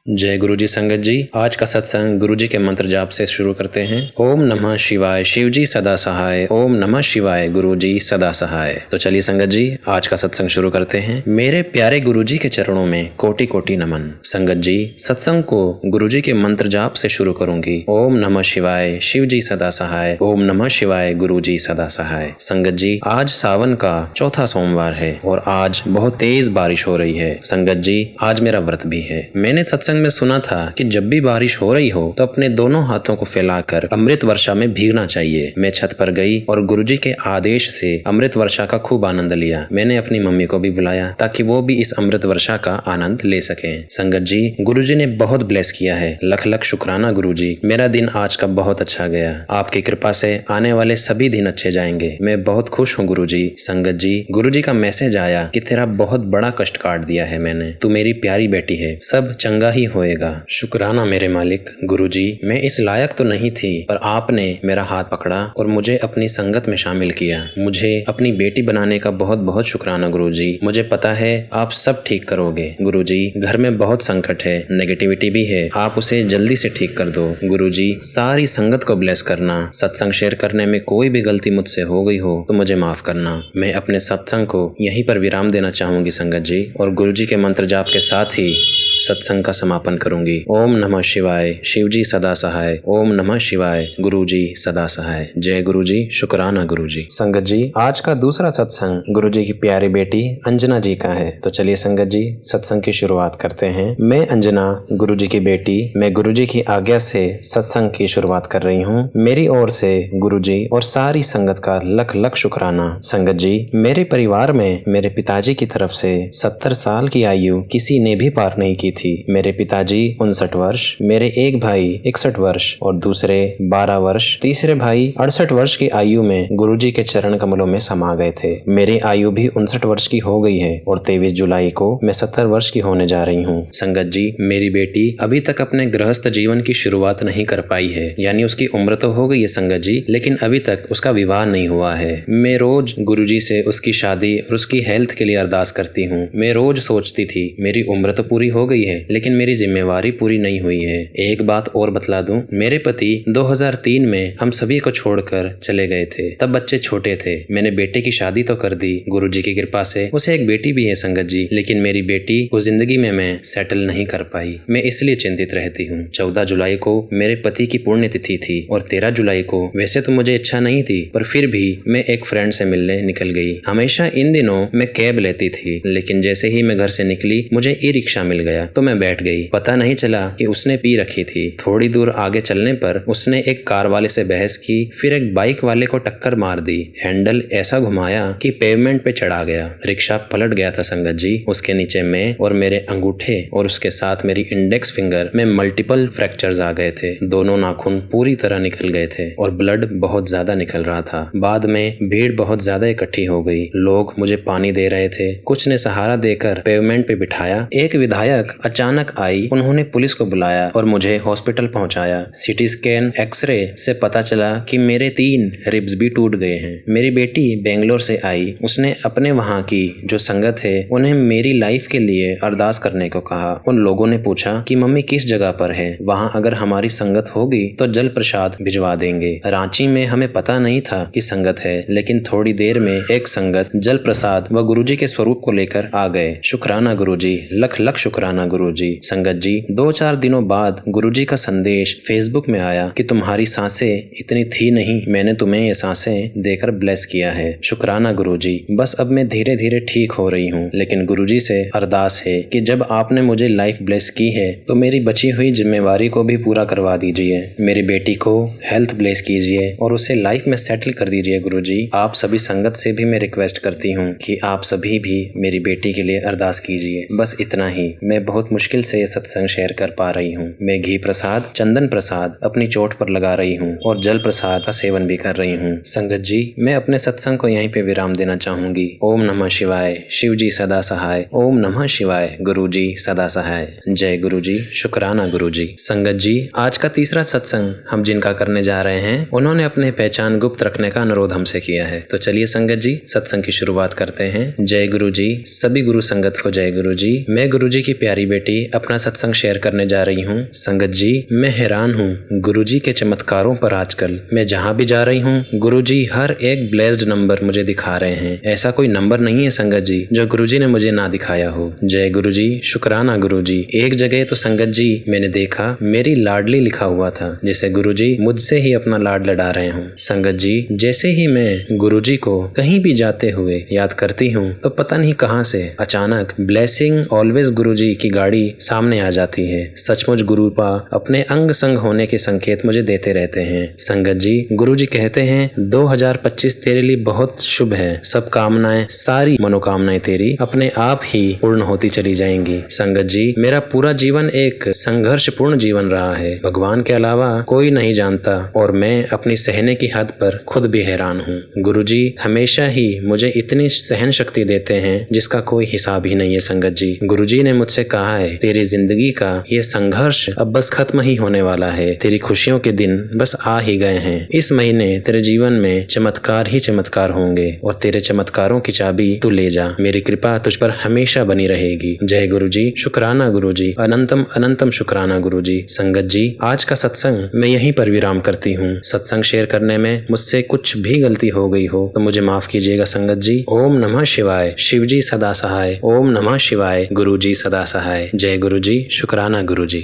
जय गुरु जी संगत जी। आज का सत्संग गुरु जी के मंत्र जाप से शुरू करते हैं। ओम नमः शिवाय, शिव जी सदा सहाय। ओम नमः शिवाय, गुरु जी सदा सहाय। तो चलिए संगत जी, आज का सत्संग शुरू करते हैं। मेरे प्यारे गुरु जी के चरणों में कोटि कोटि नमन। संगत जी, सत्संग को गुरु जी के मंत्र जाप से शुरू करूंगी। ओम नमः शिवाय, शिव जी सदा सहाय। ओम नमः शिवाय, गुरु जी सदा सहाय। संगत जी, आज सावन का चौथा सोमवार है और आज बहुत तेज बारिश हो रही है। संगत जी, आज मेरा व्रत भी है। मैंने सत्संग में सुना था कि जब भी बारिश हो रही हो तो अपने दोनों हाथों को फैलाकर अमृत वर्षा में भीगना चाहिए। मैं छत पर गई और गुरुजी के आदेश से अमृत वर्षा का खूब आनंद लिया। मैंने अपनी मम्मी को भी बुलाया ताकि वो भी इस अमृत वर्षा का आनंद ले सकें। संगत जी, गुरुजी ने बहुत ब्लेस किया है। लख लख शुक्राना गुरुजी। मेरा दिन आज का बहुत अच्छा गया। आपकी कृपा से आने वाले सभी दिन अच्छे जाएंगे। मैं बहुत खुश हूँ गुरुजी। संगत जी, गुरुजी का मैसेज आया कि तेरा बहुत बड़ा कष्ट काट दिया है मैंने। तू मेरी प्यारी बेटी है, सब चंगा ही होएगा। शुक्राना मेरे मालिक। गुरुजी, मैं इस लायक तो नहीं थी, पर आपने मेरा हाथ पकड़ा और मुझे अपनी संगत में शामिल किया। मुझे अपनी बेटी बनाने का बहुत बहुत शुक्राना गुरुजी। मुझे पता है आप सब ठीक करोगे। गुरुजी, घर में बहुत संकट है, नेगेटिविटी भी है, आप उसे जल्दी से ठीक कर दो। गुरुजी, सारी संगत को ब्लेस करना। सत्संग शेयर करने में कोई भी गलती मुझसे हो गई हो तो मुझे माफ करना। मैं अपने सत्संग को यहीं पर विराम देना चाहूंगी संगत जी, और गुरुजी के मंत्र जाप के साथ ही सत्संग का समापन करूंगी। ओम नमः शिवाय, शिव जी सदा सहाय। ओम नमः शिवाय, गुरु जी सदा सहाय। जय गुरु जी। शुक्राना गुरु जी। संगत जी, आज का दूसरा सत्संग गुरु जी की प्यारी बेटी अंजना जी का है। तो चलिए संगत जी, सत्संग की शुरुआत करते हैं। मैं अंजना, गुरु जी की बेटी, मैं गुरु जी की आज्ञा से सत्संग की शुरुआत कर रही हूँ। मेरी ओर से गुरु जी और सारी संगत का लख लख शुक्राना। संगत जी, मेरे परिवार में मेरे पिताजी की तरफ से 70 साल की आयु किसी ने भी पार नहीं की थी। मेरे पिताजी 59 वर्ष, मेरे एक भाई 61 वर्ष और दूसरे 12 वर्ष, तीसरे भाई 68 वर्ष की आयु में गुरुजी के चरण कमलों में समा गए थे। मेरी आयु भी 59 वर्ष की हो गई है और 23 जुलाई को मैं 70 वर्ष की होने जा रही हूँ। संगत जी, मेरी बेटी अभी तक अपने गृहस्थ जीवन की शुरुआत नहीं कर पाई है, यानी उसकी उम्र तो हो गई है संगत जी, लेकिन अभी तक उसका विवाह नहीं हुआ है। मैं रोज गुरुजी से उसकी शादी और उसकी हेल्थ के लिए अरदास करती हूँ। मैं रोज सोचती थी मेरी उम्र तो पूरी हो गई है, लेकिन मेरी जिम्मेवारी पूरी नहीं हुई है। एक बात और बतला दूं, मेरे पति 2003 में हम सभी को छोड़कर चले गए थे। तब बच्चे छोटे थे। मैंने बेटे की शादी तो कर दी गुरुजी की कृपा से। उसे एक बेटी भी है संगत जी, लेकिन मेरी बेटी को जिंदगी में मैं सेटल नहीं कर पाई। मैं इसलिए चिंतित रहती हूँ। 14 जुलाई को मेरे पति की पुण्यतिथि थी और 13 जुलाई को, वैसे तो मुझे इच्छा नहीं थी, पर फिर भी मैं एक फ्रेंड से मिलने निकल गई। हमेशा इन दिनों मैं कैब लेती थी, लेकिन जैसे ही मैं घर से निकली मुझे ई रिक्शा मिल गया तो मैं बैठ गई। पता नहीं चला कि उसने पी रखी थी। थोड़ी दूर आगे चलने पर उसने एक कार वाले से बहस की, फिर एक बाइक वाले को टक्कर मार दी। हैंडल ऐसा घुमाया कि पेवमेंट पे चढ़ा गया। रिक्शा पलट गया था संगत जी। उसके नीचे मैं और मेरे अंगूठे और उसके साथ मेरी इंडेक्स फिंगर में मल्टीपल फ्रैक्चर्स आ गए थे। दोनों नाखून पूरी तरह निकल गए थे और ब्लड बहुत ज्यादा निकल रहा था। बाद में भीड़ बहुत ज्यादा इकट्ठी हो गई। लोग मुझे पानी दे रहे थे, कुछ ने सहारा देकर पेवमेंट पे बिठाया। एक विधायक अचानक आई, उन्होंने पुलिस को बुलाया और मुझे हॉस्पिटल पहुंचाया। सिटी स्कैन, एक्सरे से पता चला कि मेरे 3 रिब्स भी टूट गए हैं। मेरी बेटी बेंगलोर से आई। उसने अपने वहां की जो संगत है उन्हें मेरी लाइफ के लिए अरदास करने को कहा। उन लोगों ने पूछा कि मम्मी किस जगह पर है, वहां अगर हमारी संगत होगी तो जल प्रसाद भिजवा देंगे। रांची में हमें पता नहीं था कि संगत है, लेकिन थोड़ी देर में एक संगत जल प्रसाद व गुरुजी के स्वरूप को लेकर आ गए। शुक्राना गुरुजी, लख लख शुक्राना गुरुजी। संगत जी, 2-4 दिनों बाद गुरुजी का संदेश फेसबुक में आया कि तुम्हारी सांसें इतनी थी नहीं, मैंने तुम्हें ये सांसें देकर ब्लेस किया है। शुक्राना गुरुजी। बस अब मैं धीरे धीरे ठीक हो रही हूँ, लेकिन गुरुजी से अरदास है कि जब आपने मुझे लाइफ ब्लेस की है तो मेरी बची हुई जिम्मेवारी को भी पूरा करवा दीजिए। मेरी बेटी को हेल्थ ब्लेस कीजिए और उसे लाइफ में सेटल कर दीजिए गुरुजी। आप सभी संगत से भी मैं रिक्वेस्ट करती हूँ कि आप सभी भी मेरी बेटी के लिए अरदास कीजिए। बस इतना ही। मैं बहुत मुश्किल से ये सत्संग शेयर कर पा रही हूँ। मैं घी प्रसाद, चंदन प्रसाद अपनी चोट पर लगा रही हूँ और जल प्रसाद का सेवन भी कर रही हूँ। संगत जी, मैं अपने सत्संग को यहीं पे विराम देना चाहूंगी। ओम नमः शिवाय, शिव जी सदा सहाय। ओम नमः शिवाय, गुरु जी सदा सहाय। जय गुरु जी। शुक्राना गुरु जी। संगत जी, आज का तीसरा सत्संग हम जिनका करने जा रहे हैं उन्होंने अपनी पहचान गुप्त रखने का अनुरोध हमसे किया है। तो चलिए संगत जी, सत्संग की शुरुआत करते हैं। जय गुरु जी। सभी गुरु संगत को जय गुरु जी। मैं गुरु जी की प्यारी बेटी अपना सत्संग शेयर करने जा रही हूँ। संगत जी, मैं हैरान हूँ गुरुजी के चमत्कारों पर। आजकल मैं जहाँ भी जा रही हूँ गुरुजी हर एक ब्लेस्ड नंबर मुझे दिखा रहे हैं। ऐसा कोई नंबर नहीं है संगत जी जो गुरुजी ने मुझे ना दिखाया हो। जय गुरुजी, शुक्राना गुरुजी। एक जगह तो संगत जी मैंने देखा मेरी लाडली लिखा हुआ था, जैसे गुरुजी मुझसे ही अपना लाड लड़ा रहे हों। संगत जी, जैसे ही मैं गुरुजी को कहीं भी जाते हुए याद करती हूँ तो पता नहीं कहां से अचानक ब्लेसिंग ऑलवेज गुरुजी की गाड़ी सामने आ जाती है। सचमुच गुरुपा अपने अंग संग होने के संकेत मुझे देते रहते हैं। संगत जी, गुरुजी कहते हैं 2025 तेरे लिए बहुत शुभ है। सब कामनाएं, सारी मनोकामनाएं तेरी अपने आप ही पूर्ण होती चली जाएंगी। संगत जी, मेरा पूरा जीवन एक संघर्षपूर्ण जीवन रहा है। भगवान के अलावा कोई नहीं जानता और मैं अपनी सहने की हद पर खुद भी हैरान हूँ। गुरुजी हमेशा ही मुझे इतनी सहन शक्ति देते हैं जिसका कोई हिसाब ही नहीं है। संगत जी, गुरुजी ने मुझसे कहा है तेरी जिंदगी का ये संघर्ष अब बस खत्म ही होने वाला है। तेरी खुशियों के दिन बस आ ही गए हैं। इस महीने तेरे जीवन में चमत्कार ही चमत्कार होंगे और तेरे चमत्कारों की चाबी तू ले जा। मेरी कृपा तुझ पर हमेशा बनी रहेगी। जय गुरुजी, शुक्राना गुरुजी, अनंतम अनंतम शुक्राना गुरुजी। संगत जी, आज का सत्संग मैं यहीं पर विराम करती हूँ। सत्संग शेयर करने में मुझसे कुछ भी गलती हो गई हो तो मुझे माफ कीजिएगा संगत जी। ओम नमः शिवाय, शिवजी सदा सहाय। ओम नमः शिवाय, गुरुजी सदा सहाय। जय गुरुजी, शुक्राना गुरुजी।